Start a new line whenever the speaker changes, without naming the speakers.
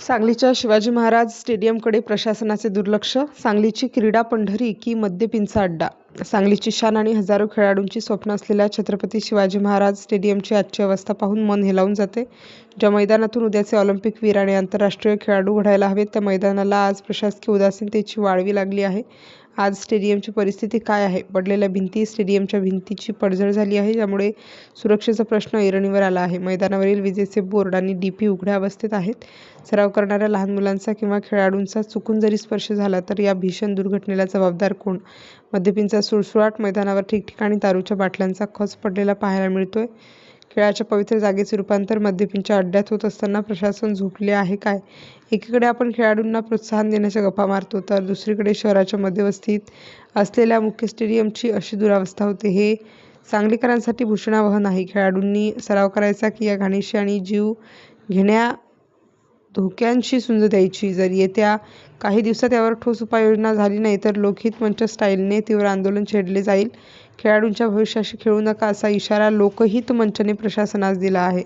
सांगलीच्या शिवाजी महाराज स्टेडियमकडे प्रशासनाचे दुर्लक्ष. सांगलीची क्रीडा पंढरी की मद्यपींचा अड्डा? सांगलीची शान आणि हजारो खेळाडूंची स्वप्न असलेल्या छत्रपती शिवाजी महाराज स्टेडियमची आजची अवस्था पाहून मन हेलावून जाते. ज्या मैदानातून उद्याचे ऑलिम्पिक वीर आणि आंतरराष्ट्रीय खेळाडू घडायला हवेत, त्या मैदानाला आज प्रशासकीय उदासीनतेची वाळवी लागली आहे. आज स्टेडियमची परिस्थिती काय आहे? पडलेल्या भिंती, स्टेडियमच्या भिंतीची पडझड झाली आहे, ज्यामुळे सुरक्षेचा प्रश्न ऐरणीवर आला आहे. मैदानावरील विजेचे बोर्ड आणि डीपी उघड्या अवस्थेत आहेत. सराव करणाऱ्या लहान मुलांचा किंवा खेळाडूंचा चुकून जरी स्पर्श झाला तर या भीषण दुर्घटनेला जबाबदार कोण? मद्यपींचा सुळसुळाट. मैदानावर ठिकठिकाणी दारूच्या बाटल्यांचा खच पडलेला पाहायला मिळतोय. खेळाच्या पवित्र जागेचे रूपांतर मद्यपींच्या अड्ड्यात होत असताना प्रशासन झोपले आहे काय? एकीकडे आपण खेळाडूंना प्रोत्साहन देण्याच्या गप्पा मारतो, तर दुसरीकडे शहराच्या मध्यवस्तीत असलेल्या मुख्य स्टेडियमची अशी दुरावस्था होते. हे सांगलीकरांसाठी भूषणावह नाही. खेळाडूंनी सराव करायचा की या घाणीशी आणि जीव घेण्या धोक्यांशी झुंज द्यायची? जर येत्या काही दिवसात यावर ठोस उपाययोजना झाली नाही तर लोकहित मंच स्टाईलने तीव्र आंदोलन छेडले जाईल. खेळाडूंच्या भविष्याशी खेळू नका, असा इशारा लोकहित मंचने प्रशासनास दिला आहे.